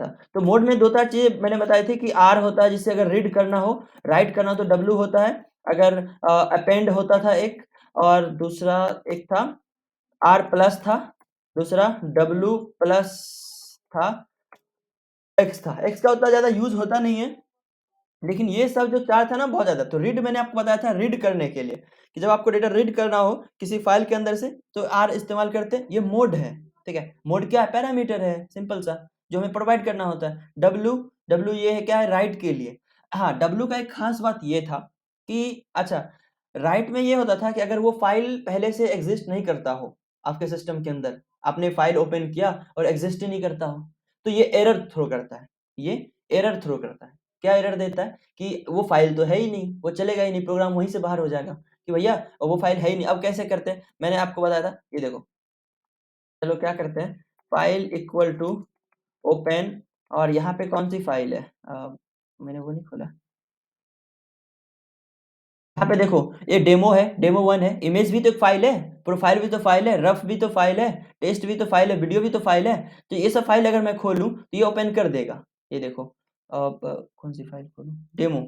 था। तो मोड में 2-4 चीजें मैंने बताई थी कि आर होता है जिससे अगर रीड करना हो, राइट करना हो तो डब्ल्यू होता है, अगर अपेंड होता था एक, और दूसरा एक था आर प्लस था, दूसरा डब्ल्यू प्लस था, एक्स था। एक्स का उतना ज्यादा यूज होता नहीं है, लेकिन ये सब जो 4 था ना बहुत ज्यादा। तो रीड मैंने आपको बताया था रीड करने के लिए, कि जब आपको डेटा रीड करना हो किसी फाइल के अंदर से तो आर इस्तेमाल करते हैं। ये मोड है, ठीक है। मोड क्या है? पैरामीटर है, सिंपल सा, जो हमें प्रोवाइड करना होता है। डब्ल्यू, डब्ल्यू ये है क्या है? राइट के लिए। हाँ, डब्ल्यू का एक खास बात ये था कि अच्छा, राइट में ये होता था कि अगर वो फाइल पहले से एग्जिस्ट नहीं करता हो आपके सिस्टम के अंदर, आपने फाइल ओपन किया और एग्जिस्ट ही नहीं करता हो, तो ये एरर थ्रो करता है। ये एरर थ्रो करता है। क्या एरर देता है? कि वो फाइल तो है ही नहीं, वो चलेगा ही नहीं, प्रोग्राम वहीं से बाहर हो जाएगा कि भैया वो फाइल है ही नहीं। अब कैसे करते हैं? मैंने आपको बताया था, ये देखो, चलो क्या करते हैं, फाइल इक्वल टू ओपन, और यहाँ पे कौन सी फाइल है? मैंने वो नहीं खोला। यहाँ पे देखो, ये डेमो है, डेमो 1 है। इमेज भी तो एक फाइल है, प्रोफाइल भी तो फाइल है, रफ भी तो फाइल है, टेस्ट भी तो फाइल है, वीडियो भी तो फाइल है। तो ये सब फाइल अगर मैं खोलूं तो ये ओपन कर देगा। ये देखो, अब कौन सी फाइल खोलूं? डेमो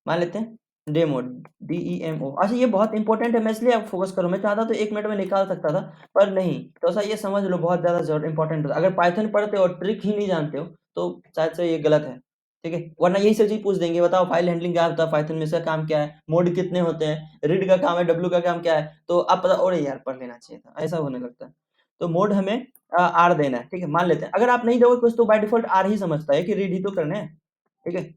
मान लेते हैं, डेमो, DEMO। अच्छा, ये बहुत इंपॉर्टेंट है, मैं इसलिए आप फोकस करूं। मैं चाहता तो 1 मिनट में निकाल सकता था, पर नहीं। तो ऐसा ये समझ लो, बहुत ज्यादा इंपॉर्टेंट होता है। अगर पाइथन पढ़ते हो और ट्रिक ही नहीं जानते हो तो शायद से ये गलत है, ठीक है। वरना यही सब चीज पूछ देंगे, बताओ फाइल हैंडलिंग क्या होता है, पाइथन में इसका काम क्या है, मोड कितने होते हैं, रीड का काम है, डब्ल्यू का काम क्या है, तो आप पता, अरे यार पढ़ लेना चाहिए था, ऐसा होने लगता है। तो मोड हमें आर देना है, ठीक है। मान लेते हैं अगर आप नहीं दोगे कुछ तो बाय डिफॉल्ट आर ही समझता है कि रीड ही तो करने हैं, ठीक है,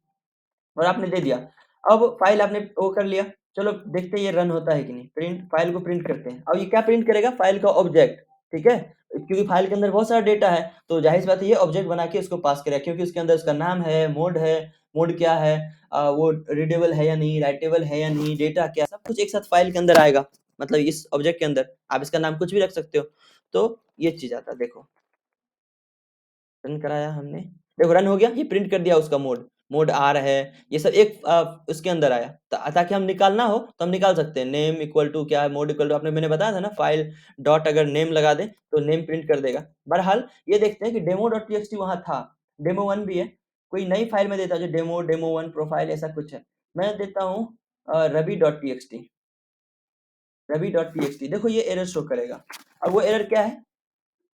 और आपने दे दिया। अब फाइल आपने वो कर लिया, चलो देखते हैं ये रन होता है कि नहीं। प्रिंट, फाइल को प्रिंट करते हैं। अब ये क्या प्रिंट करेगा? फाइल का ऑब्जेक्ट, ठीक है, क्योंकि फाइल के अंदर बहुत सारा डेटा है, तो जाहिर सी बात है ये ऑब्जेक्ट बना के इसको पास करेगा, क्योंकि उसके अंदर उसका नाम है, मोड क्या है, वो रीडेबल है या नहीं, राइटेबल है या नहीं, डेटा क्या, सब कुछ एक साथ फाइल के अंदर आएगा। मतलब इस ऑब्जेक्ट के अंदर आप इसका नाम कुछ भी रख सकते हो। तो ये चीज आता है, देखो रन कराया हमने, देखो रन हो गया, ये प्रिंट कर दिया उसका मोड, मोड आर है। ये सब एक उसके अंदर आया, ताकि हम निकालना हो तो हम निकाल सकते हैं। नेम इक्वल टू क्या है, मोड इक्वल टू, आपने मैंने बताया था ना, फाइल डॉट अगर नेम लगा दे तो नेम प्रिंट कर देगा। बहरहाल ये देखते हैं कि डेमो डॉट टीएक्सटी वहां था, डेमो 1 भी है, कोई नई फाइल में देता है जो डेमो 1 प्रोफाइल ऐसा कुछ है। मैं देता हूँ Ravi dot TXT, Ravi dot TXT. देखो ये एरर शो करेगा। अब वो एरर क्या है?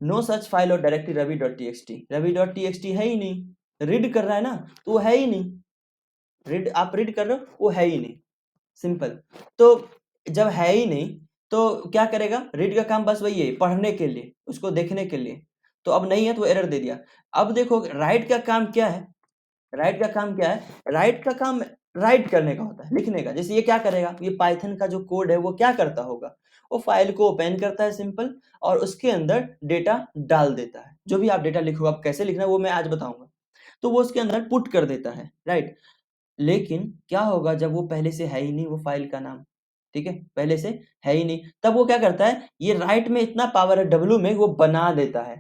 नो सच फाइल और directory Ravi dot TXT. Ravi dot TXT है ही नहीं, रीड कर रहा है ना, तो वो है ही नहीं। रीड, आप रीड कर रहे हो, वो है ही नहीं, सिंपल। तो जब है ही नहीं तो क्या करेगा? रीड का काम बस वही है, पढ़ने के लिए, उसको देखने के लिए। तो अब नहीं है तो एरर दे दिया। अब देखो राइट का काम क्या है? राइट का काम क्या है? राइट का काम राइट करने का होता है, लिखने का। जैसे ये क्या करेगा? ये पाइथन का जो कोड है वो क्या करता होगा? वो फाइल को ओपन करता है, सिंपल, और उसके अंदर डेटा डाल देता है। जो भी आप डेटा लिखोगे, आप कैसे लिखना है वो मैं आज बताऊंगा। तो वो उसके अंदर पुट कर देता है, राइट। लेकिन क्या होगा जब वो पहले से है ही नहीं वो फाइल का नाम, ठीक है, पहले से है ही नहीं, तब वो क्या करता है? ये राइट में इतना पावर है, डब्ल्यू में वो बना देता है,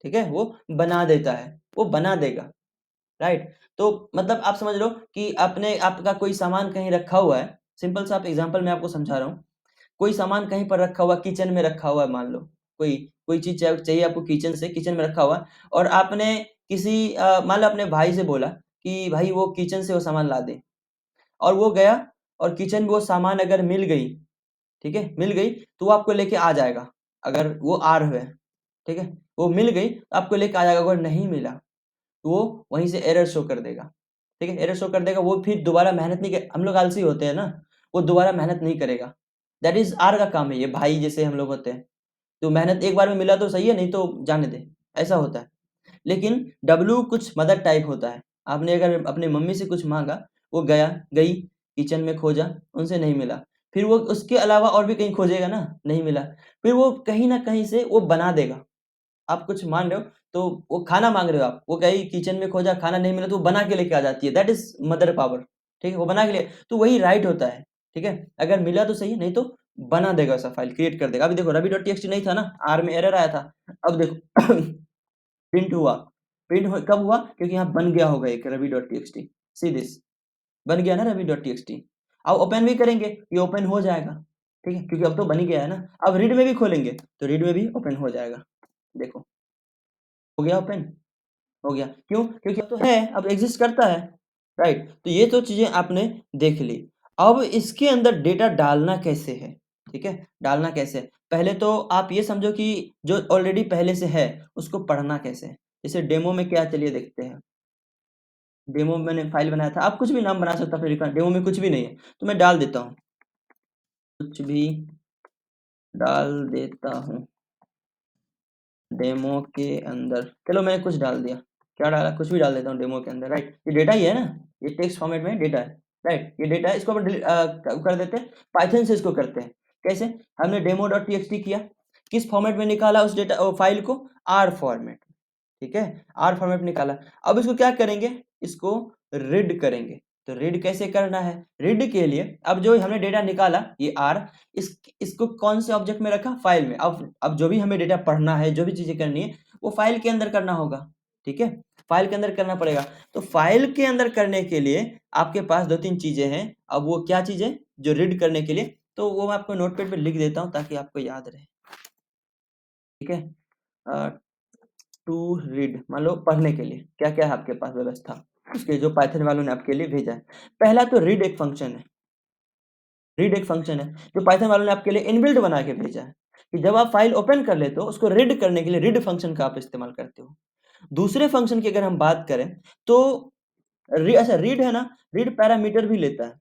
ठीक है, वो बना देता है, वो बना देगा, राइट। तो मतलब आप समझ लो कि अपने आपका कोई सामान कहीं रखा हुआ है, सिंपल सा आप एग्जांपल मैं आपको समझा रहा हूँ। कोई सामान कहीं पर रखा हुआ, किचन में रखा हुआ है, मान लो कोई कोई चीज चाहिए आपको, किचन से, किचन में रखा हुआ है, और आपने किसी मान लो अपने भाई से बोला कि भाई वो किचन से वो सामान ला दे, और वो गया, और किचन में वो सामान अगर मिल गई, ठीक है, मिल गई, तो वो आपको लेके आ जाएगा। अगर वो आ रहे हैं, ठीक है, वो मिल गई तो आपको लेके आ जाएगा। अगर नहीं मिला तो वो वहीं से एरर शो कर देगा, ठीक है, एरर शो कर देगा। वो फिर दोबारा मेहनत नहीं कर, हम लोग आलसी होते हैं ना, वो दोबारा मेहनत नहीं करेगा। दैट इज आर का काम है, ये भाई जैसे हम लोग होते हैं। तो मेहनत एक बार में मिला तो सही है, नहीं तो जाने दे, ऐसा होता है। लेकिन डब्लू कुछ मदर टाइप होता है। आपने अगर अपने मम्मी से कुछ मांगा, वो गया, गई, किचन में खोजा, उनसे नहीं मिला, फिर वो उसके अलावा और भी कहीं खोजेगा ना, नहीं मिला, फिर वो कहीं ना कहीं से वो बना देगा। आप कुछ मान रहे हो, तो वो खाना मांग रहे हो आप, वो गई किचन में खोजा, खाना नहीं मिला, तो वो बना के लेके आ जाती है। दैट इज मदर पावर, ठीक है, वो बना के लिए, तो वही राइट होता है, ठीक है। अगर मिला तो सही, नहीं तो बना देगा, ऐसा फाइल क्रिएट कर देगा। अभी देखो रवि डॉट टीएक्सटी नहीं था ना, आर में एरर आया था। अब देखो प्रिंट हुआ, कब हुआ? क्योंकि यहाँ बन गया होगा एक Ravi dot TXT. See this, बन गया ना रवि डॉट टीएक्सटी। अब ओपन भी करेंगे, ये ओपन हो जाएगा, ठीक है, क्योंकि अब तो बन ही गया है ना। अब रीड में भी खोलेंगे तो रीड में भी ओपन हो जाएगा। देखो हो गया ओपन, हो गया। क्यों? क्योंकि अब तो है, अब एग्जिस्ट करता है, राइट? तो ये तो चीजें आपने देख ली। अब इसके अंदर डेटा डालना कैसे है, ठीक है? डालना कैसे है? पहले तो आप ये समझो कि जो ऑलरेडी पहले से है उसको पढ़ना कैसे है। जैसे डेमो में क्या, चलिए देखते हैं। डेमो में मैंने फाइल बनाया था, आप कुछ भी नाम बना सकते हो अपने, डेमो में कुछ भी नहीं है तो मैं डाल देता हूँ, कुछ भी डाल देता हूँ डेमो के अंदर। चलो मैंने कुछ डाल दिया, क्या डाला, कुछ भी डाल देता हूँ डेमो के अंदर, राइट? ये डेटा ही है ना, ये टेक्स्ट फॉर्मेट में डेटा है, राइट? ये डेटा है, इसको अपन कर देते हैं, पाइथन से इसको करते हैं। कैसे? हमने डेमो डॉट टीएक्सटी किया, किस फॉर्मेट में निकाला उस डेटा फाइल को, आर फॉर्मेट, ठीक है? आर फॉर्मेट निकाला। अब इसको क्या करेंगे, इसको रीड करेंगे। तो रीड कैसे करना है? रीड के लिए अब जो हमने डेटा निकाला ये आर, इसको कौन से ऑब्जेक्ट में रखा, फाइल में। अब जो भी हमें डेटा पढ़ना है, जो भी चीजें करनी है वो फाइल के अंदर करना होगा, ठीक है? फाइल के अंदर करना पड़ेगा। तो फाइल के अंदर करने के लिए आपके पास दो तीन चीजें हैं। अब वो क्या चीजें जो रीड करने के लिए, तो वो मैं आपको नोटपैड पे लिख देता हूँ ताकि आपको याद रहे, ठीक है? टू रीड, मान लो पढ़ने के लिए क्या क्या है आपके पास व्यवस्था, उसके जो पाइथन वालों ने आपके लिए भेजा है। पहला तो रीड एक फंक्शन है, रीड एक फंक्शन है जो पाइथन वालों ने आपके लिए इनबिल्ट बना के भेजा है कि जब आप फाइल ओपन कर लेते हो उसको रीड करने के लिए रीड फंक्शन का आप इस्तेमाल करते हो। दूसरे फंक्शन की अगर हम बात करें तो अच्छा रीड है ना, रीड पैरामीटर भी लेता है,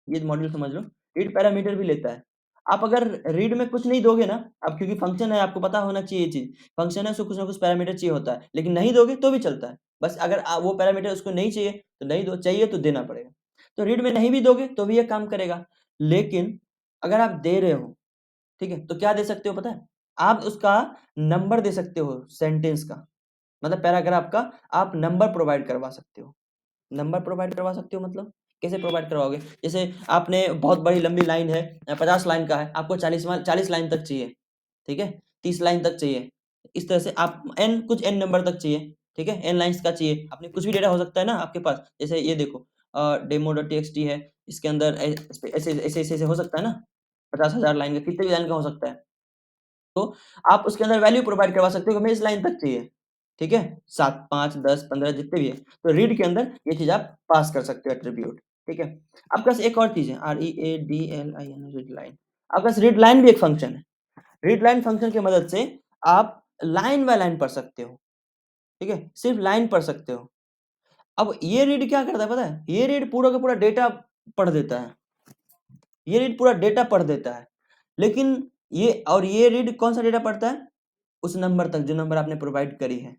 ये मॉड्यूल समझ लो, रीड पैरामीटर भी लेता है। आप अगर रीड में कुछ नहीं दोगे ना, अब क्योंकि फंक्शन है आपको पता होना चाहिए ये चीज, फंक्शन है उसको कुछ ना कुछ पैरामीटर चाहिए होता है, लेकिन नहीं दोगे तो भी चलता है। बस अगर वो पैरामीटर उसको नहीं चाहिए तो नहीं दो, चाहिए तो देना पड़ेगा। तो रीड में नहीं भी दोगे तो भी ये काम करेगा। लेकिन अगर आप दे रहे हो, ठीक है, तो क्या दे सकते हो पता है? आप उसका नंबर दे सकते हो, सेंटेंस का मतलब पैराग्राफ का आप नंबर प्रोवाइड करवा सकते हो। नंबर प्रोवाइड करवा सकते हो मतलब कैसे प्रोवाइड करवाओगे? जैसे आपने बहुत बड़ी लंबी लाइन है, 50 लाइन का है, आपको 40 लाइन तक चाहिए, ठीक है? 30 लाइन तक चाहिए, इस तरह से आप एन कुछ एन नंबर तक चाहिए, ठीक है? एन लाइन्स का चाहिए, आपने कुछ भी डेटा हो सकता है ना आपके पास। जैसे ये देखो डेमो डॉट टीएक्सटी है, इसके अंदर ऐसे ऐसे ऐसे हो सकता है ना, 50,000 लाइन का, कितने भी लाइन का हो सकता है। तो आप उसके अंदर वैल्यू प्रोवाइड करवा सकते हो कि हमें इस लाइन तक चाहिए, ठीक है? 7, 5, 10, 15 जितने भी है। तो रीड के अंदर ये चीज़ आप पास कर सकते हो एट्रिब्यूट, ठीक है? आपके पास एक और चीज़ है, READLIN, रीड लाइन। आपके पास रीड लाइन भी एक फंक्शन है। रीड लाइन फंक्शन की मदद से आप लाइन बाय लाइन पढ़ सकते हो, ठीक है? सिर्फ लाइन पढ़ सकते हो। अब ये रीड क्या करता है पता है? ये रीड पूरा का पूरा डेटा पढ़ देता है। ये रीड पूरा डेटा पढ़ देता है। लेकिन ये रीड कौन सा डेटा पढ़ता है? उस नंबर तक जो नंबर आपने प्रोवाइड करी है।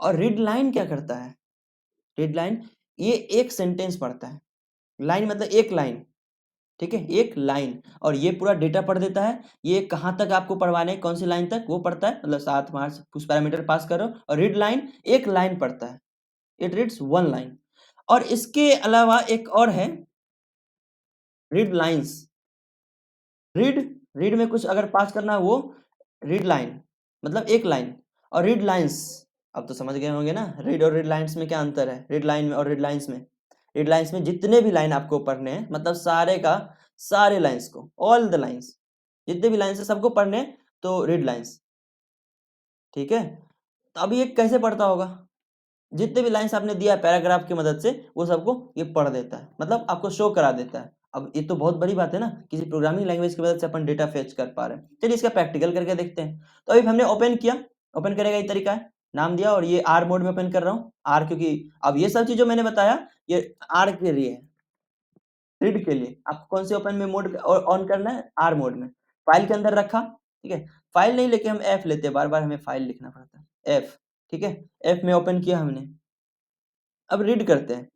और रीड लाइन क्या करता है? रीड लाइन ये एक सेंटेंस पढ़ता है। लाइन मतलब एक लाइन, ठीक है? एक लाइन, और ये पूरा डेटा पढ़ देता है। ये कहाँ तक आपको पढ़वाना है, कौन सी लाइन तक वो पढ़ता है, मतलब 7 मार्क्स कुछ पैरामीटर पास करो। और रीड लाइन एक लाइन पढ़ता है, इट रीड्स वन लाइन। और इसके अलावा एक और है, रीड लाइन्स। रीड रीड में कुछ अगर पास करना है वो रीड लाइन मतलब एक लाइन। और रीड लाइन्स, अब तो समझ गए होंगे ना रीड और रीड लाइन्स में क्या अंतर है, रीड लाइन में और रीड लाइन्स में। रीड लाइन्स में जितने भी लाइन आपको पढ़ने हैं, मतलब सारे का सारे लाइन्स को, ऑल द लाइन्स, जितने भी लाइन्स है सबको पढ़ने हैं, तो रीड लाइन्स, ठीक है? तो अभी ये कैसे पढ़ता होगा? जितने भी लाइन्स आपने दिया है पैराग्राफ की मदद से वो सबको ये पढ़ देता है, मतलब आपको शो करा देता है। अब ये तो बहुत बड़ी बात है ना, किसी प्रोग्रामिंग लैंग्वेज की मदद से अपन डेटा फेच कर पा रहे हैं। चलिए इसका प्रैक्टिकल करके देखते हैं। तो अभी हमने ओपन किया, ओपन करेगा ये तरीका है, नाम दिया, और ये आर मोड में ओपन कर रहा हूँ। आर क्योंकि अब ये सब चीज जो मैंने बताया ये आर के लिए है, रीड के लिए आपको कौन से ओपन में मोड ऑन करना है, आर मोड में। फाइल के अंदर रखा, ठीक है? फाइल नहीं लेके हम एफ लेते हैं, बार बार हमें फाइल लिखना पड़ता है, एफ, ठीक है? एफ में ओपन किया हमने। अब रीड करते हैं।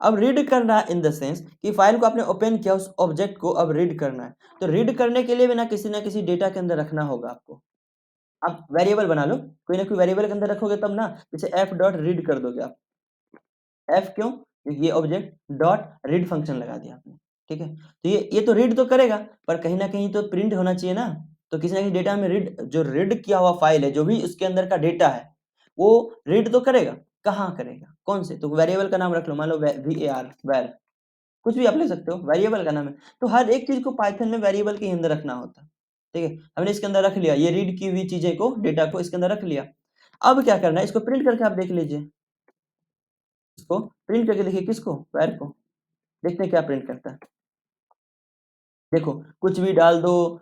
अब रीड करना इन द सेंस कि फाइल को आपने ओपन किया, उस ऑब्जेक्ट को अब रीड करना है। तो रीड करने के लिए भी ना किसी डेटा के अंदर रखना होगा आपको। आप वेरिएबल बना लो, कोई ना कोई वेरिएबल के अंदर रखोगे तब ना, जैसे एफ डॉट रीड कर दोगे आप। एफ क्यों? क्योंकि ये ऑब्जेक्ट डॉट रीड फंक्शन लगा दिया आपने, ठीक है? तो ये तो रीड तो करेगा, पर कहीं ना कहीं तो प्रिंट होना चाहिए ना। तो किसी ना किसी डेटा में रीड, जो रीड किया हुआ फाइल है, जो भी उसके अंदर का डेटा है वो रीड तो करेगा। कहाँ करेगा, कौन से? तो वेरिएबल का नाम रख लो, मान लो var, वैर, कुछ भी आप ले सकते हो, वेरिएबल का नाम है। तो हर एक चीज को पाइथन में वेरिएबल के अंदर रखना होता है, ठीक है? हमने इसके अंदर रख लिया, ये रीड की हुई चीजें को, डेटा को इसके अंदर रख लिया। अब क्या करना है, इसको प्रिंट करके आप देख लीजिए, इसको प्रिंट करके देखिए, किसको, वायर को, देखते हैं क्या प्रिंट करता है। देखो कुछ भी डाल दो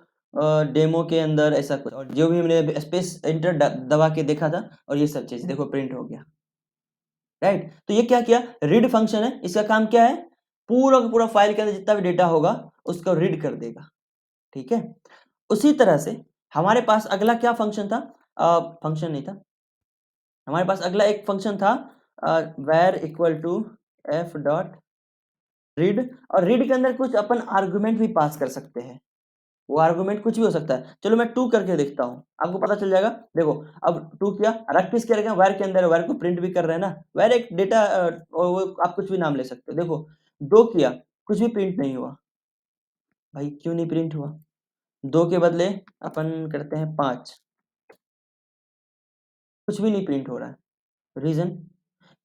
डेमो के अंदर, ऐसा कुछ, और जो भी हमने स्पेस एंटर दबा के देखा था, और ये सब चीज देखो प्रिंट हो गया, राइट। तो ये क्या किया, रीड फंक्शन है, इसका काम क्या है, पूरा का पूरा फाइल के अंदर जितना भी डेटा होगा उसको रीड कर देगा, ठीक है। उसी तरह से हमारे पास अगला क्या फंक्शन था, फंक्शन नहीं था, हमारे पास अगला एक फंक्शन था, where equal to F dot read, और रीड के अंदर कुछ अपन आर्गुमेंट भी पास कर सकते हैं, वो आर्गुमेंट कुछ भी हो सकता है। चलो मैं टू करके देखता हूँ, आपको पता चल जाएगा। देखो अब टू किया, रख किस रखें, वायर के अंदर, वायर को प्रिंट भी कर रहे हैं ना, वायर एक डेटा, वो आप कुछ भी नाम ले सकते हो। देखो दो किया, कुछ भी प्रिंट नहीं हुआ, भाई क्यों नहीं प्रिंट हुआ, दो के बदले अपन करते हैं 5, कुछ भी नहीं प्रिंट हो रहा है। रीजन,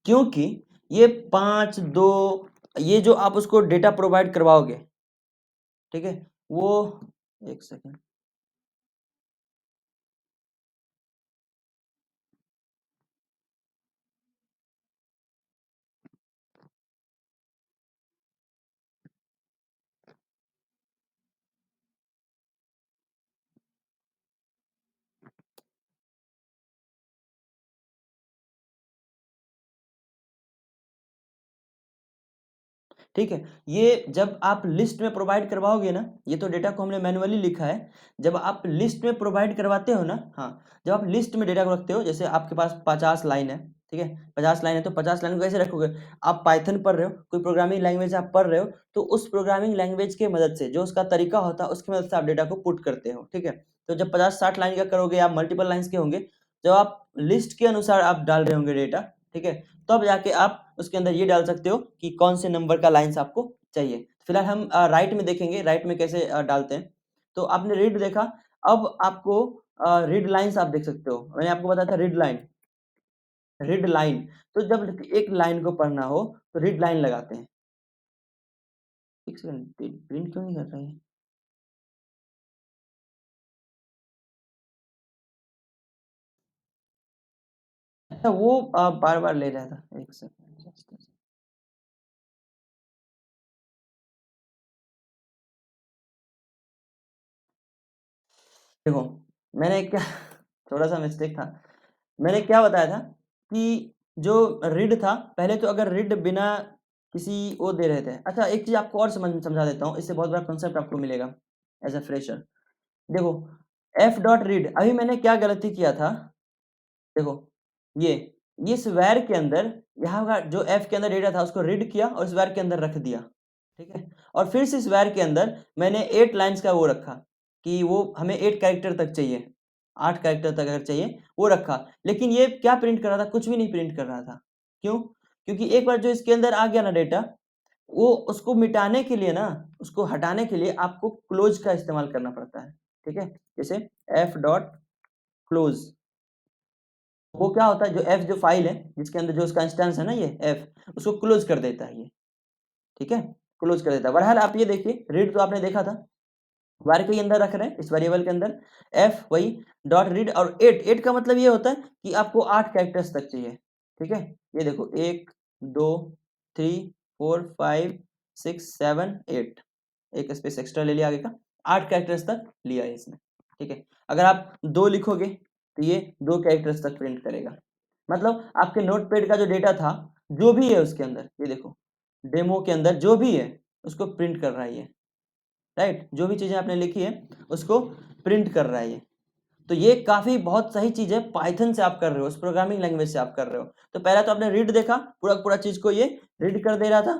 क्योंकि ये 5 2, ये जो आप उसको डेटा प्रोवाइड करवाओगे, ठीक है, वो, एक सेकेंड, ठीक है। ये जब आप लिस्ट में प्रोवाइड करवाओगे ना, ये तो डेटा को हमने मैन्युअली लिखा है, जब आप लिस्ट में प्रोवाइड करवाते हो ना, हाँ, जब आप लिस्ट में डेटा को रखते हो, जैसे आपके पास 50 लाइन है, ठीक है, 50 लाइन है, तो 50 लाइन को कैसे रखोगे, आप पाइथन पढ़ रहे हो, कोई प्रोग्रामिंग लैंग्वेज आप पढ़ रहे हो, तो उस प्रोग्रामिंग लैंग्वेज की मदद से, जो उसका तरीका होता है उसकी मदद से आप डेटा को पुट करते हो, ठीक है। तो जब 50-60 लाइन का करोगे, आप मल्टीपल लाइन्स के होंगे, जब आप लिस्ट के अनुसार आप डाल रहे होंगे डेटा, ठीक है, तब जाके आप उसके अंदर ये डाल सकते हो कि कौन से नंबर का लाइन्स आपको चाहिए। फिलहाल हम राइट में देखेंगे, राइट में कैसे डालते हैं। तो आपने रीड देखा, अब आपको रीड लाइन्स आप देख सकते हो, मैंने आपको बताया था रीड लाइन, रीड लाइन, तो जब एक लाइन को पढ़ना हो तो रीड लाइन लगाते हैं। एक सेकंड, प्रिंट क्यों नहीं कर रहा है, अच्छा वो बार बार ले रहा था, एक सेकंड, देखो मैंने क्या थोड़ा सा मिस्टेक था, मैंने क्या बताया था कि जो रीड था, पहले तो अगर रीड बिना किसी वो दे रहे थे, अच्छा एक चीज आपको और समझा देता हूँ, इससे बहुत बड़ा कॉन्सेप्ट आपको मिलेगा एज अ फ्रेशर। देखो एफ डॉट रीड, अभी मैंने क्या गलती किया था, देखो ये इस वैर के अंदर, यहाँ का जो एफ के अंदर डेटा था उसको रीड किया और इस वैर के अंदर रख दिया, ठीक है, और फिर से इस वैर के अंदर मैंने 8 लाइन्स का वो रखा कि वो हमें 8 कैरेक्टर तक चाहिए, 8 कैरेक्टर तक अगर चाहिए वो रखा, लेकिन ये क्या प्रिंट कर रहा था, कुछ भी नहीं प्रिंट कर रहा था। क्यों, क्योंकि एक बार जो इसके अंदर आ गया ना डेटा, वो उसको मिटाने के लिए ना, उसको हटाने के लिए आपको क्लोज का इस्तेमाल करना पड़ता है, ठीक है, जैसे एफ डॉट क्लोज, वो क्या होता है, जो एफ जो फाइल है जिसके अंदर जो उसका इंस्टेंस है ना, ये एफ उसको क्लोज कर देता है ये, ठीक है, क्लोज कर देता है। बहरहाल आप ये देखिए, रीड तो आपने देखा था, वार के अंदर रख रहे हैं, इस वेरिएबल के अंदर एफ वही डॉट रीड, और 8 का मतलब ये होता है कि आपको 8 कैरेक्टर्स तक चाहिए, ठीक है। ये देखो 1 2 3 4 5 6 7 8, एक स्पेस एक्स्ट्रा ले लिया आगे का, 8 कैरेक्टर्स तक लिया है इसने, ठीक है। अगर आप 2 लिखोगे तो ये 2 कैरेक्टर्स तक प्रिंट करेगा, मतलब आपके नोटपैड का जो डेटा था, जो भी है उसके अंदर, ये देखो डेमो के अंदर जो भी है उसको प्रिंट कर रहा है ये, राइट, जो भी चीजें आपने लिखी है उसको प्रिंट कर रहा है ये। तो ये काफी बहुत सही चीज है, पाइथन से आप कर रहे हो, उस प्रोग्रामिंग लैंग्वेज से आप कर रहे हो। तो पहला तो आपने रीड देखा, पूरा पूरा चीज को ये रीड कर दे रहा था,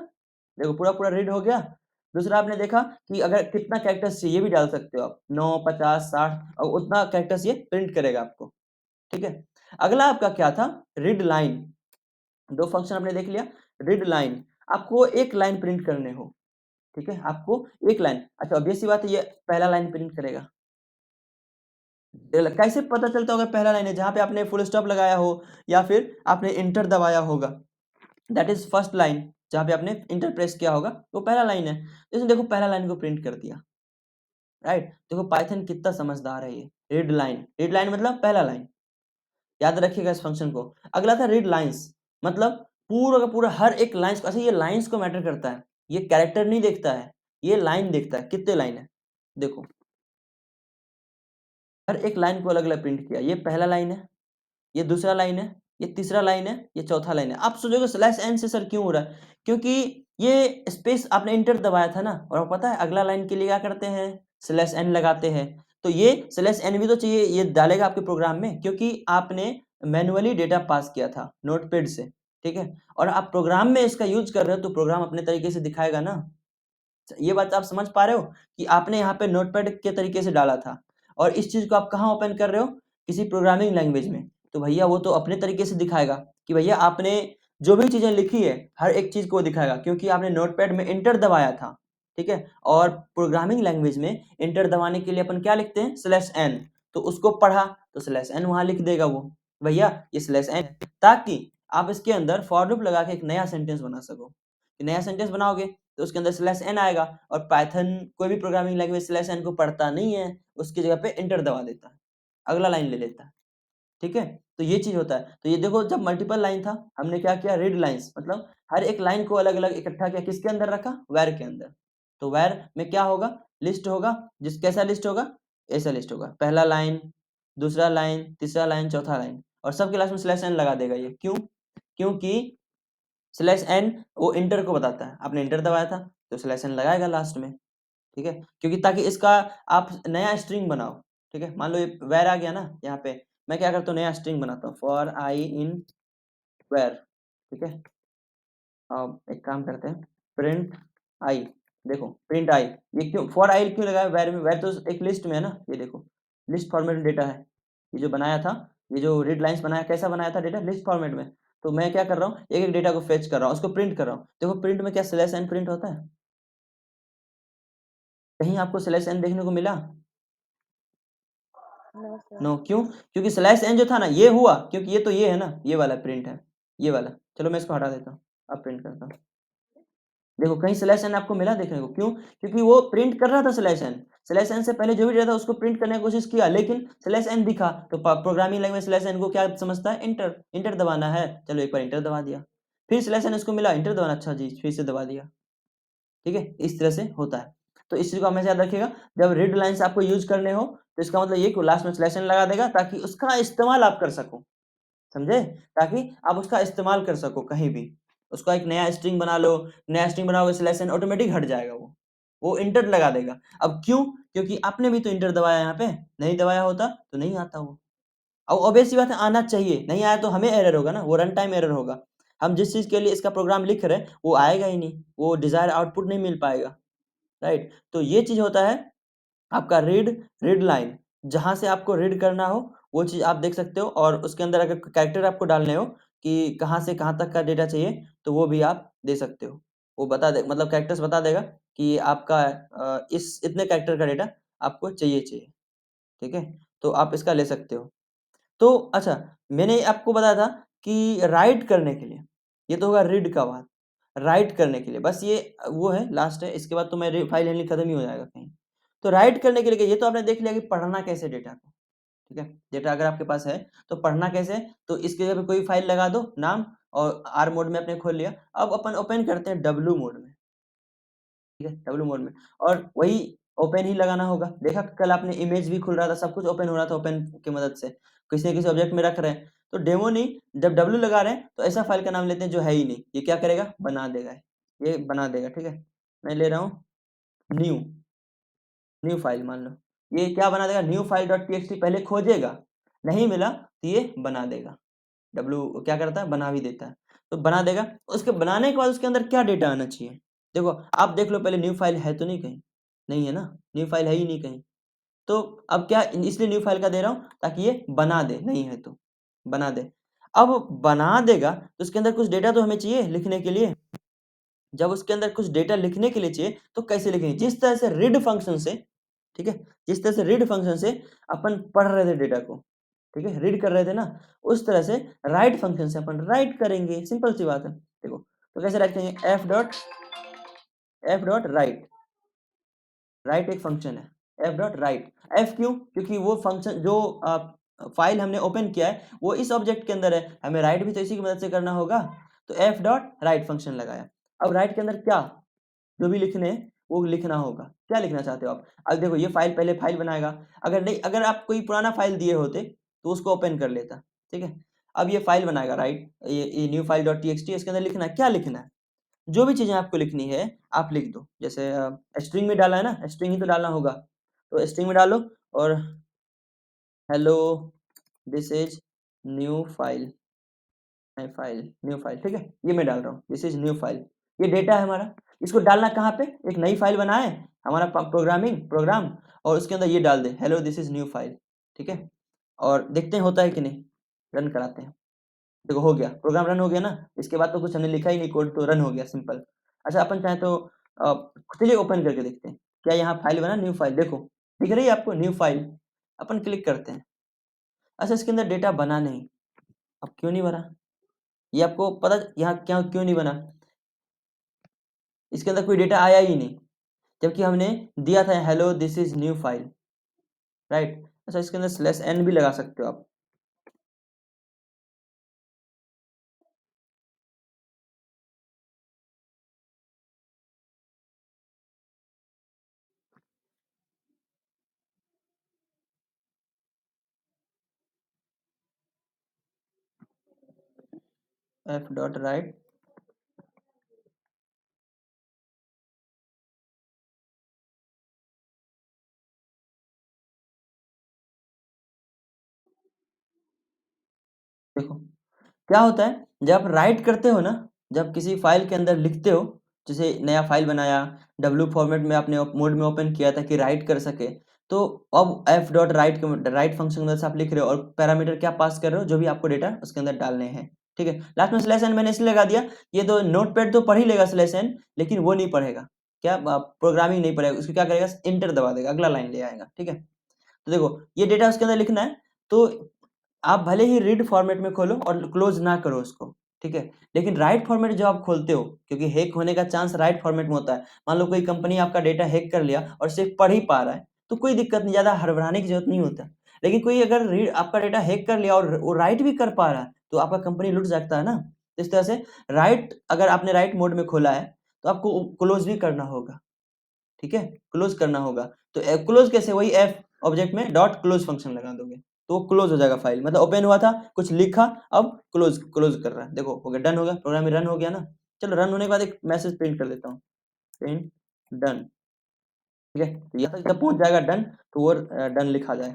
देखो पूरा पूरा रीड हो गया। दूसरा आपने देखा कि अगर कितना कैरेक्टर्स चाहिए भी डाल सकते हो आप, 9 50 60, और उतना कैरेक्टर्स ये प्रिंट करेगा आपको, ठीक है। अगला आपका क्या था, रीड लाइन, दो फंक्शन आपने देख लिया। रीड लाइन, आपको एक लाइन प्रिंट करने हो, ठीक है, आपको एक लाइन, अच्छा ऑब्वियस सी बात है ये पहला लाइन प्रिंट करेगा। कैसे पता चलता होगा पहला लाइन है, जहां पे आपने फुल स्टॉप लगाया हो या फिर आपने इंटर दबाया होगा, दैट इज फर्स्ट लाइन, जहां पे आपने इंटर प्रेस किया होगा वो पहला लाइन है। इसने देखो पहला लाइन को प्रिंट कर दिया, राइट। देखो पाइथन कितना समझदार है ये, रीड लाइन, रीड लाइन मतलब पहला लाइन, याद रखिएगा इस फंक्शन को। अगला था रीड लाइन्स, मतलब पूरा का पूरा हर एक लाइन्स को, अच्छा ये लाइन्स को मैटर करता है, ये कैरेक्टर नहीं देखता है, ये लाइन देखता है, कितने लाइन है देखो, हर एक लाइन को अलग अलग प्रिंट किया, ये पहला लाइन है, ये दूसरा लाइन है, ये तीसरा लाइन है, ये चौथा लाइन है। आप सोचोगे स्लैश एन से सर क्यों हो रहा है, क्योंकि ये स्पेस आपने इंटर दबाया था ना, और आपको पता है अगला लाइन के लिए क्या करते हैं, स्लैश एन लगाते हैं। तो ये स्लैश एन भी तो चाहिए, ये डालेगा आपके प्रोग्राम में, क्योंकि आपने मैनुअली डेटा पास किया था नोटपैड से, ठीक है, और आप प्रोग्राम में इसका यूज कर रहे हो तो प्रोग्राम अपने तरीके से दिखाएगा ना। ये बात आप समझ पा रहे हो कि आपने यहाँ पे नोटपैड के तरीके से डाला था, और इस चीज को आप कहाँ ओपन कर रहे हो, किसी प्रोग्रामिंग लैंग्वेज में, तो भैया वो तो अपने तरीके से दिखाएगा कि भैया आपने जो भी चीजें लिखी है हर एक चीज को दिखाएगा, क्योंकि आपने नोटपैड में इंटर दबाया था, ठीक है, और प्रोग्रामिंग लैंग्वेज में इंटर दबाने के लिए अपन क्या लिखते हैं, स्लैश एन, तो उसको पढ़ा तो स्लैश एन वहां लिख देगा वो, भैया ये स्लैश एन, ताकि आप इसके अंदर फॉर लूप लगा के एक नया सेंटेंस बना सको। नया सेंटेंस बनाओगे तो उसके अंदर स्लैश एन आएगा, और पाइथन कोई भी प्रोग्रामिंग लैंग्वेज स्लैश एन को पढ़ता नहीं है, उसकी जगह पे इंटर दबा देता है, अगला लाइन ले लेता है, ठीक है। तो ये चीज होता है। तो ये देखो जब मल्टीपल लाइन था हमने क्या किया, रीड लाइंस, मतलब हर एक लाइन को अलग अलग इकट्ठा किया, किसके अंदर रखा, वैर के अंदर। तो वैर में क्या होगा, लिस्ट होगा, जिस कैसा लिस्ट होगा, ऐसा लिस्ट होगा, पहला लाइन, दूसरा लाइन, तीसरा लाइन, चौथा लाइन, और सबके लास्ट में स्लैश एन लगा देगा ये, क्यों, क्योंकि स्लैश एन वो इंटर को बताता है, आपने इंटर दबाया था तो स्लैश एन लगाएगा लास्ट में, ठीक है, क्योंकि ताकि इसका आप नया स्ट्रिंग बनाओ, ठीक है, मान लो ये वेर आ गया ना यहाँ पे, मैं क्या करता हूँ नया स्ट्रिंग बनाता हूँ, फॉर आई इन वेर, ठीक है। अब एक काम करते हैं, प्रिंट आई, देखो प्रिंट आई, ये क्यों फॉर आई क्यों लगाया वेर में, वेर तो एक लिस्ट में है ना, ये देखो लिस्ट फॉर्मेट में डेटा है, ये जो बनाया था, ये जो रीड लाइंस बनाया कैसा बनाया था डेटा, लिस्ट फॉर्मेट में। तो मैं क्या कर रहा हूँ, एक एक डेटा को फेच कर रहा हूँ, उसको प्रिंट कर रहा हूँ, देखो प्रिंट में क्या स्लैश एन प्रिंट होता है, कहीं आपको स्लैश एन देखने को मिला, नो, क्यों, क्योंकि स्लैश एन जो था ना ये हुआ, क्योंकि ये तो ये है ना, ये वाला प्रिंट है, ये वाला, चलो मैं इसको हटा देता हूँ, अब प्रिंट करता हूँ, देखो कहीं स्लैश एन आपको मिला देखने को, क्यों, क्योंकि वो प्रिंट कर रहा था स्लैश एन, स्लैश एन से पहले जो भी डेटा था उसको प्रिंट करने की कोशिश किया, लेकिन स्लैश एन दिखा, तो प्रोग्रामिंग लैंग्वेज स्लैश एन को क्या समझता है, इंटर, इंटर दबाना है, चलो एक बार इंटर दबा दिया, फिर स्लैश एन उसको मिला, इंटर दबाना, अच्छा जी फिर से दबा दिया, ठीक है, इस तरह से होता है। तो इस चीज को हमेशा याद रखिएगा, जब रीड लाइंस आपको यूज करने हो तो इसका मतलब ये कि लास्ट में स्लैश एन लगा देगा, ताकि उसका इस्तेमाल आप कर सको, समझे, ताकि आप उसका इस्तेमाल कर सको कहीं भी, उसका एक नया स्ट्रिंग बना लो, नया स्ट्रिंग बनाओगे स्लैश एन ऑटोमेटिक हट जाएगा, वो इंटर लगा देगा। अब क्यों, क्योंकि आपने भी तो इंटर दबाया यहाँ पे, नहीं दबाया होता तो नहीं आता वो, अब ऑब्वियस सी बात है आना चाहिए, नहीं आया तो हमें एरर होगा ना, वो रन टाइम एरर होगा, हम जिस चीज के लिए इसका प्रोग्राम लिख रहे हैं वो आएगा ही नहीं, वो डिजायर आउटपुट नहीं मिल पाएगा, राइट। तो ये चीज होता है आपका रीड, रीड लाइन, जहां से आपको रीड करना हो वो चीज आप देख सकते हो, और उसके अंदर अगर कैरेक्टर आपको डालने हो कि कहाँ से कहाँ तक का डेटा चाहिए तो वो भी आप दे सकते हो, वो बता दे, मतलब कैरेक्टर्स बता देगा कि आपका इस इतने कैरेक्टर का डेटा आपको चाहिए, ठीक है, तो आप इसका ले सकते हो। तो अच्छा, मैंने आपको बताया था कि राइट करने के लिए, ये तो होगा रीड का बात, राइट करने के लिए बस ये वो है लास्ट है, इसके बाद तो मेरी फाइल हैंडलिंग खत्म ही हो जाएगा कहीं। तो राइट करने के लिए ये तो आपने देख लिया कि पढ़ना कैसे डेटा को, ठीक है, डेटा अगर आपके पास है तो पढ़ना कैसे, तो इसके जगह पे कोई फाइल लगा दो नाम, और आर मोड में आपने खोल लिया, अब अपन ओपन करते हैं डब्लू मोड में, ठीक है, डब्लू मोड में, और वही ओपन ही लगाना होगा, देखा कल आपने इमेज भी खुल रहा था, सब कुछ ओपन हो रहा था ओपन की मदद से, किसी न किसी ऑब्जेक्ट में रख रहे हैं, तो डेमो नहीं, जब डब्लू लगा रहे हैं तो ऐसा फाइल का नाम लेते हैं जो है ही नहीं, ये क्या करेगा, बना देगा, ये बना देगा, ठीक है, मैं ले रहा हूँ न्यू, न्यू फाइल मान लो, ये क्या बना देगा, न्यू फाइल डॉट टीएक्सटी पहले खोजेगा, नहीं मिला तो ये बना देगा, डब्लू क्या करता है, बना भी देता है, तो बना देगा, उसके बनाने के बाद उसके अंदर क्या डेटा आना चाहिए, देखो आप देख लो पहले न्यू फाइल है तो नहीं कहीं, नहीं है ना, न्यू फाइल है ही नहीं कहीं, तो अब क्या इसलिए न्यू फाइल का दे रहा हूँ ताकि ये बना दे, नहीं है तो बना दे, अब बना देगा तो उसके अंदर कुछ डेटा तो हमें चाहिए लिखने के लिए, जब उसके अंदर कुछ डेटा लिखने के लिए चाहिए तो कैसे लिखेंगे, जिस तरह से रीड फंक्शन से, ठीक है, जिस तरह से रीड फंक्शन से अपन पढ़ रहे थे डेटा को, ठीक है, रीड कर रहे थे ना, उस तरह से राइट फंक्शन से अपन राइट करेंगे, सिंपल सी बात है, देखो तो कैसे राइट करेंगे, एफ डॉट राइट, राइट एक फंक्शन है, एफ डॉट राइट, एफ क्यों, क्योंकि वो फंक्शन जो फाइल हमने ओपन किया है वो इस ऑब्जेक्ट के अंदर है, हमें राइट भी तो इसी की मदद से करना होगा, तो एफ डॉट राइट फंक्शन लगाया। अब राइट के अंदर क्या जो भी लिखने हैं वो लिखना होगा। क्या लिखना चाहते हो आप? अब देखो ये फाइल पहले फाइल बनाएगा, अगर नहीं, अगर आप कोई पुराना फाइल दिए होते तो उसको ओपन कर लेता, ठीक है। अब ये फाइल बनाएगा राइट, ये न्यू फाइल डॉट टीएक्सटी, इसके अंदर लिखना है, क्या लिखना है? जो भी चीजें आपको लिखनी है आप लिख दो। जैसे स्ट्रिंग में डाला है ना, स्ट्रिंग ही तो डालना होगा, तो स्ट्रिंग में डालो और hello this is new file, new file, ठीक है, ये मैं डाल रहा हूँ, दिस इज न्यू फाइल। ये डेटा है हमारा, इसको डालना कहाँ पे? एक नई फाइल बनाए हमारा प्रोग्राम, और उसके अंदर ये डाल दे hello this is new file, ठीक है। और देखते हैं होता है कि नहीं, रन कराते हैं। देखो हो गया, प्रोग्राम रन हो गया ना, इसके बाद तो कुछ हमने लिखा ही नहीं, कोड तो रन हो गया, सिंपल। अच्छा अपन चाहे तो चलिए ओपन करके देखते हैं, क्या यहाँ फाइल बना, न्यू फाइल, देखो दिख रही है आपको न्यू फाइल। अपन क्लिक करते हैं, अच्छा इसके अंदर डेटा बना नहीं, अब क्यों नहीं बना ये आपको पता, यहाँ क्या क्यों नहीं बना? इसके अंदर कोई डेटा आया ही नहीं, जबकि हमने दिया था hello this is new file, right. अच्छा इसके अंदर स्लैश एन भी लगा सकते हो आप, एफ डॉट राइट, देखो क्या होता है जब आप राइट करते हो ना, जब किसी फाइल के अंदर लिखते हो, जैसे नया फाइल बनाया, डब्ल्यू फॉर्मेट में आपने मोड में ओपन किया था कि राइट कर सके, तो अब F dot right right function की मदद से आप लिख रहे हो और पैरामीटर क्या पास कर रहे हो, जो भी आपको डेटा उसके अंदर डालने हैं, ठीक है। लास्ट में स्लैश एन मैंने इसलिए लगा दिया, ये तो नोट पैड तो पढ़ ही लेगा स्लैश एन, लेकिन वो नहीं पढ़ेगा, क्या प्रोग्रामिंग नहीं पढ़ेगा, उसको क्या करेगा, इंटर दबा देगा, अगला लाइन ले आएगा, ठीक है। तो देखो ये डेटा उसके अंदर लिखना है, तो आप भले ही रीड फॉर्मेट में खोलो और क्लोज ना करो उसको, ठीक है, लेकिन राइट फॉर्मेट जो आप खोलते हो, क्योंकि हैक होने का चांस राइट फॉर्मेट में होता है। मान लो कोई कंपनी आपका डेटा हैक कर लिया और सिर्फ पढ़ ही पा रहा है, तो कोई दिक्कत नहीं, ज्यादा हड़बड़ाने की जरूरत नहीं होता। लेकिन कोई अगर रीड आपका डेटा हैक कर लिया और वो राइट भी कर पा रहा है, तो आपका कंपनी लुट सकता है ना। इस तरह से राइट, अगर आपने राइट मोड में खोला है तो आपको क्लोज भी करना होगा, ठीक है, क्लोज करना होगा। तो क्लोज कैसे, वही एफ ऑब्जेक्ट में डॉट क्लोज फंक्शन लगा दोगे, तो वो क्लोज हो जाएगा फाइल, मतलब ओपन हुआ था, कुछ लिखा, अब क्लोज क्लोज कर रहा है, देखो हो गया, डन हो गया, प्रोग्राम रन हो गया ना। चलो रन होने के बाद एक मैसेज प्रिंट कर देता हूँ, प्रिंट डन, ठीक है, तो यहाँ तक जब पहुंच जाएगा डन, तो वो डन लिखा जाए,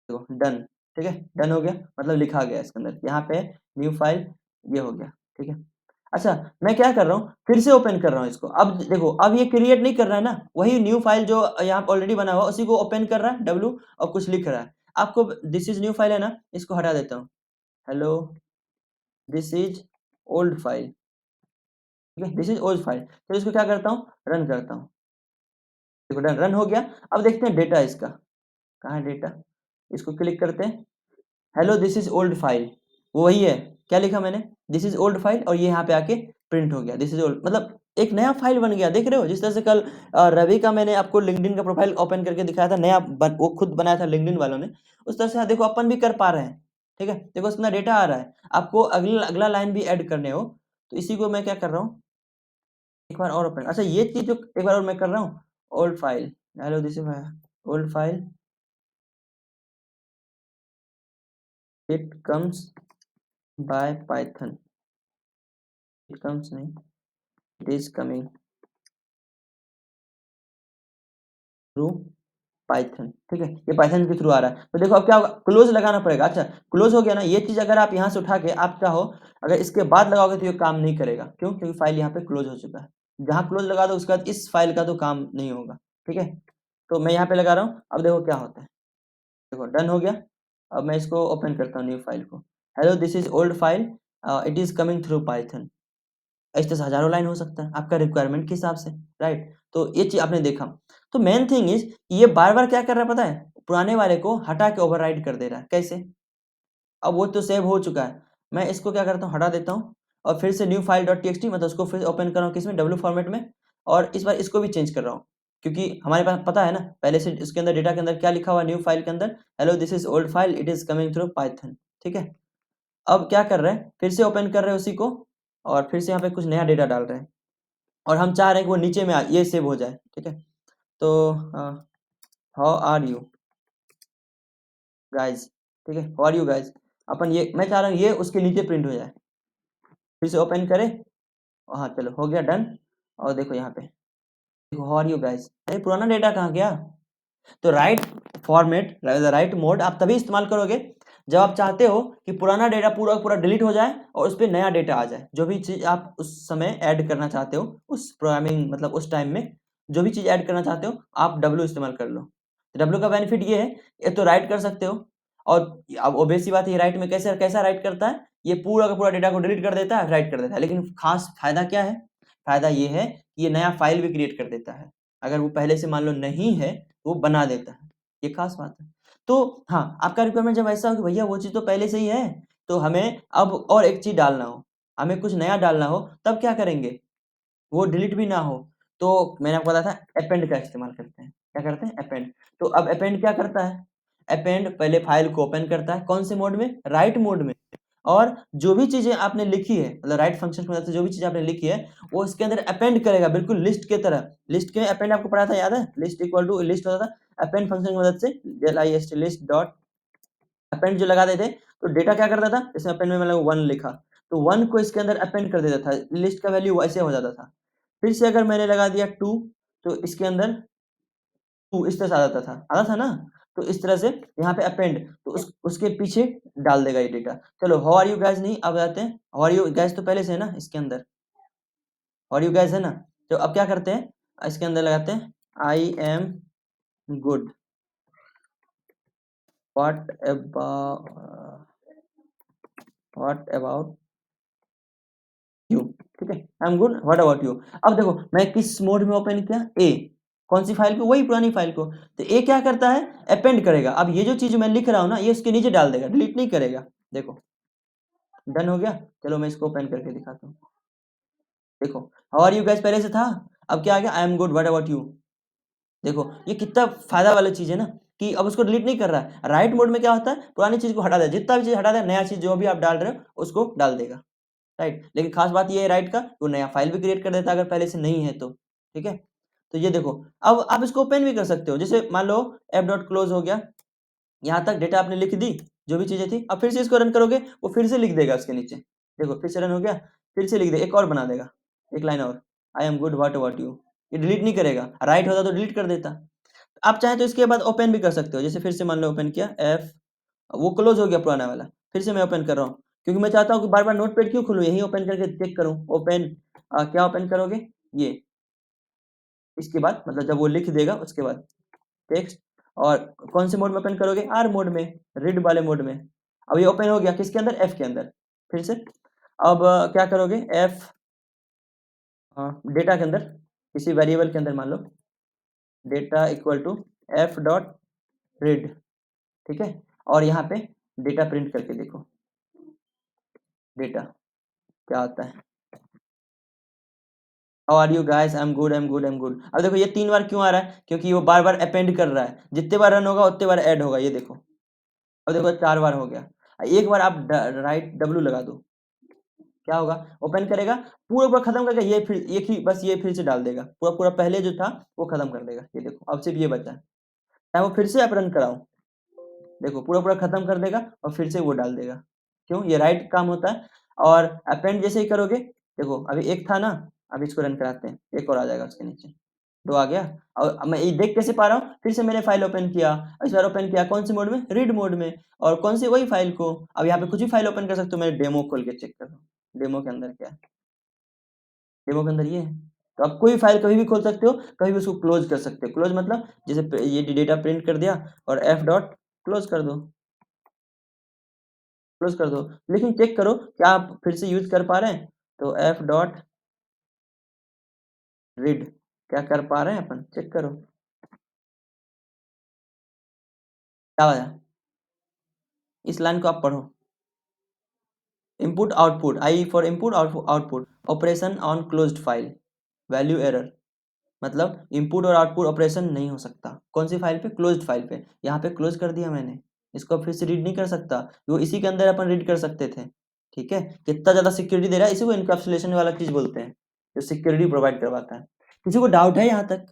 देखो डन, ठीक है, डन हो गया, मतलब लिखा गया इसके अंदर, यहाँ पे न्यू फाइल ये हो गया, ठीक है। अच्छा मैं क्या कर रहा हूँ, फिर से ओपन कर रहा हूँ इसको, अब देखो अब ये क्रिएट नहीं कर रहा है ना, वही न्यू फाइल जो यहाँ पे ऑलरेडी बना हुआ उसी को ओपन कर रहा है डब्लू, और कुछ लिख रहा है। आपको दिस इज न्यू फाइल है ना, इसको हटा देता हूँ, hello this is old file, ठीक है, दिस इज ओल्ड फाइल, तो इसको क्या करता हूँ, रन करता हूँ, देखो डन, रन हो गया। अब देखते हैं डेटा इसका, कहाँ है डेटा, इसको क्लिक करते हैं, hello this is old file, वो वही है, क्या लिखा मैंने, दिस इज ओल्ड फाइल, और ये यहाँ पे आके प्रिंट हो गया, दिस इज ओल्ड, मतलब एक नया फाइल बन गया, देख रहे हो, जिस तरह से कल रवि का मैंने आपको लिंक्डइन का प्रोफाइल ओपन करके दिखाया था, वो खुद बनाया था लिंक्डइन वालों ने, उस तरह से देखो अपन भी कर पा रहे हैं, ठीक है, देखो उसमें डेटा आ रहा है, आपको अगला अगला लाइन भी ऐड करने हो, तो इसी को मैं क्या कर रहा हूँ, एक बार और ओपन, अच्छा ये चीज जो एक बार और मैं कर रहा हूँ, old file, hello this is old file, it comes by Python, it comes नहीं, it is coming through Python, ठीक है, ये पाइथन के थ्रू आ रहा है, तो देखो अब क्या होगा, क्लोज लगाना पड़ेगा। अच्छा क्लोज हो गया ना, ये चीज अगर आप यहाँ से उठा के आप चाहो, अगर इसके बाद लगाओगे तो ये काम नहीं करेगा, क्यों, क्योंकि फाइल यहाँ पे क्लोज हो चुका है, जहाँ क्लोज लगा दो उसके बाद इस फाइल का तो काम नहीं होगा, ठीक है। तो मैं यहाँ पे लगा रहा हूँ, अब देखो क्या होता है, देखो डन हो गया। अब मैं इसको ओपन करता हूँ न्यू फाइल को, hello this is old file, it is coming through Python, इस तरह से हजारों लाइन हो सकता है आपका रिक्वायरमेंट के हिसाब से, राइट। तो ये चीज आपने देखा, तो मेन थिंग इज ये बार बार क्या कर रहा है पता है, पुराने वाले को हटा के ओवरराइड कर दे रहा है, कैसे, अब वो तो सेव हो चुका है, मैं इसको क्या करता हूँ, हटा देता हूँ, और फिर से new file dot T x T, मतलब उसको फिर ओपन कर रहा हूँ किसमें, डब्ल्यू फॉर्मेट में, और इस बार इसको भी चेंज कर रहा हूँ, क्योंकि हमारे पास पता है ना पहले से इसके अंदर डेटा के अंदर क्या लिखा हुआ है न्यू फाइल के अंदर, hello this is old file it is coming through Python. ठीक है, अब क्या कर रहे हैं, फिर से ओपन कर रहे हैं उसी को और फिर से यहाँ पे कुछ नया डेटा डाल रहे हैं और हम चाह रहे हैं कि वो नीचे में ये सेव हो जाए। ठीक है, तो हाउ आर यू गाइज, ठीक है, हाउ आर यू गाइज, अपन ये मैं चाह रहा हूँ ये उसके नीचे प्रिंट हो जाए। फिर से ओपन करें, हाँ चलो हो गया डन। और देखो यहाँ पे देखो हाउ आर यू गाइज, अरे पुराना डेटा कहाँ गया। तो राइट फॉर्मेट राइट मोड आप तभी इस्तेमाल करोगे जब आप चाहते हो कि पुराना डेटा पूरा पूरा डिलीट हो जाए और उस पर नया डेटा आ जाए। जो भी चीज़ आप उस समय ऐड करना चाहते हो उस प्रोग्रामिंग मतलब उस टाइम में जो भी चीज़ ऐड करना चाहते हो आप डब्ल्यू इस्तेमाल कर लो। डब्ल्यू का बेनिफिट ये है, एक तो राइट कर सकते हो और अब ओबेस सी बात है राइट में कैसे कैसा राइट करता है, ये पूरा का पूरा डेटा को डिलीट कर देता है राइट कर देता है। लेकिन खास फायदा क्या है, फायदा ये है कि ये नया फाइल भी क्रिएट कर देता है। अगर वो पहले से मान लो नहीं है वो बना देता है, ये खास बात है। तो हाँ, आपका रिक्वायरमेंट जब ऐसा हो कि भैया वो चीज़ तो पहले से ही है, तो हमें अब और एक चीज़ डालना हो, हमें कुछ नया डालना हो, तब क्या करेंगे? वो डिलीट भी ना हो, तो मैंने आपको बताया था अपेंड का इस्तेमाल करते हैं। क्या करते हैं? अपेंड। तो अब अपेंड क्या करता है? अपेंड पहले फाइल को ओपन करता है, कौन से मोड में? राइट मोड में। और जो भी चीज़ें आपने लिखी है, मतलब राइट फंक्शन की मदद से जो भी चीज़ आपने लिखी है, वो इसके अंदर अपेंड करेगा बिल्कुल लिस्ट की तरह। लिस्ट के अपेंड आपको पढ़ा था याद है? लिस्ट इक्वल टू लिस्ट होता था, अपेंड फंक्शन की मदद से list लिस्ट डॉट अपेंड जो लगा देते, तो डेटा क्या करता था? इसमें अपेंड में मैंने 1 लिखा, तो 1 को इसके अंदर अपेंड कर देता था, लिस्ट का वैल्यू वैसे हो जाता था। फिर से अगर मैंने लगा दिया 2 तो इसके अंदर 2 इस तरह से आता था ना? तो इस तरह से यहाँ पे अपेंड तो उसके पीछे डाल देगा ये डेटा। चलो हाउ आर यू गाइस नहीं, अब आते हैं हाउ आर यू गाइस तो पहले से है ना इसके अंदर, हाउ आर यू गाइस है ना? तो अब क्या करते हैं, इसके अंदर लगाते हैं आई am good what about you. ठीक है, आई am good what about you. अब देखो मैं किस मोड में ओपन किया, ए, कौन सी फाइल को? वही पुरानी फाइल को। तो ए क्या करता है? अपेंड करेगा। अब ये जो चीज मैं लिख रहा हूँ ना ये उसके नीचे डाल देगा, डिलीट नहीं करेगा। देखो डन हो गया। चलो मैं इसको ओपन करके दिखाता हूँ। देखो हाउ आर यू गाइस पहले से था, अब क्या आ गया? आई am good what about you. देखो ये कितना फायदा वाला चीज है ना कि अब उसको डिलीट नहीं कर रहा है। राइट मोड में क्या होता है, पुरानी चीज को हटा दे, जितना भी चीज हटा दे, नया चीज जो भी आप डाल रहे हो उसको डाल देगा। राइट, लेकिन खास बात ये है राइट का, वो नया फाइल भी क्रिएट कर देता है अगर पहले से नहीं है तो। ठीक है, तो ये देखो अब आप इसको ओपन भी कर सकते हो। जैसे मान लो एफ डॉट क्लोज हो गया, यहाँ तक डेटा आपने लिख दी जो भी चीजें थी। अब फिर से इसको रन करोगे वो फिर से लिख देगा उसके नीचे। देखो फिर से रन हो गया, फिर से लिख दे, एक और बना देगा, एक लाइन और, आई am good what about you. ये डिलीट नहीं करेगा, राइट होता तो डिलीट कर देता। आप चाहें तो इसके बाद ओपन भी कर सकते हो। जैसे फिर से मान लो ओपन किया एफ, वो क्लोज हो गया पुराना वाला, फिर से मैं ओपन कर रहा हूँ क्योंकि मैं चाहता हूँ कि बार बार नोटपैड क्यों खोलूँ, यही ओपन करके चेक करूँ। ओपन क्या ओपन करोगे? ये इसके बाद मतलब जब वो लिख देगा उसके बाद टेक्स्ट, और कौन से मोड में ओपन करोगे? आर मोड में, रीड वाले मोड में। अब ये ओपन हो गया किसके अंदर? एफ के अंदर। फिर से अब क्या करोगे? एफ डेटा के अंदर, किसी वेरिएबल के अंदर मान लो data equal to F dot read. ठीक है, और यहाँ पे डेटा प्रिंट करके देखो डेटा क्या आता है। How are you guys, I am good I am good I am good. अब देखो ये 3 बार क्यों आ रहा है? क्योंकि वो बार बार अपेंड कर रहा है, जितने बार रन होगा उतने बार ऐड होगा। ये देखो अब देखो 4 बार हो गया। एक बार आप राइट डब्ल्यू लगा दो, क्या होगा? ओपन करेगा, पूरा पूरा खत्म करके ये फिर एक ही बस ये फिर से डाल देगा, पूरा पूरा पहले जो था वो खत्म कर देगा। ये देखो अब सिर्फ ये बचा है, चाहे वो फिर से आप रन कराओ, देखो पूरा पूरा खत्म कर देगा और फिर से वो डाल देगा। क्यों? ये राइट काम होता है। और अपेंड जैसे ही करोगे, देखो अभी एक था ना, अब इसको रन कराते हैं, एक और आ जाएगा उसके नीचे, 2 आ गया। और अब मैं ये देख कैसे पा रहा हूँ? फिर से मैंने फाइल ओपन किया, इस बार ओपन किया कौन से मोड में? रीड मोड में। और कौन सी? वही फाइल को। अब यहाँ पे कुछ भी फाइल ओपन कर सकते हो, मैं डेमो खोल के चेक कर रहा हूँ, डेमो के अंदर क्या है? डेमो के अंदर ये है। तो आप कोई फाइल कभी भी खोल सकते हो, कभी भी उसको क्लोज कर सकते हो। क्लोज मतलब जैसे ये डेटा प्रिंट कर दिया और एफ डॉट क्लोज कर दो, क्लोज कर दो। लेकिन चेक करो क्या आप फिर से यूज कर पा रहे हैं? तो एफ डॉट रीड क्या कर पा रहे हैं अपन? चेक करो क्या आया। इस लाइन को आप पढ़ो, input output, I for input output, operation on closed file, value error. मतलब इनपुट और आउटपुट ऑपरेशन नहीं हो सकता। कौन सी फाइल पे? क्लोज्ड फाइल पे। यहाँ पे क्लोज कर दिया मैंने, इसको फिर से रीड नहीं कर सकता, वो इसी के अंदर अपन रीड कर सकते थे। ठीक है, कितना ज्यादा सिक्योरिटी दे रहा है, इसी को इनकैप्सुलेशन वाला चीज बोलते हैं, जो सिक्योरिटी प्रोवाइड करवाता है। किसी को डाउट है यहाँ तक?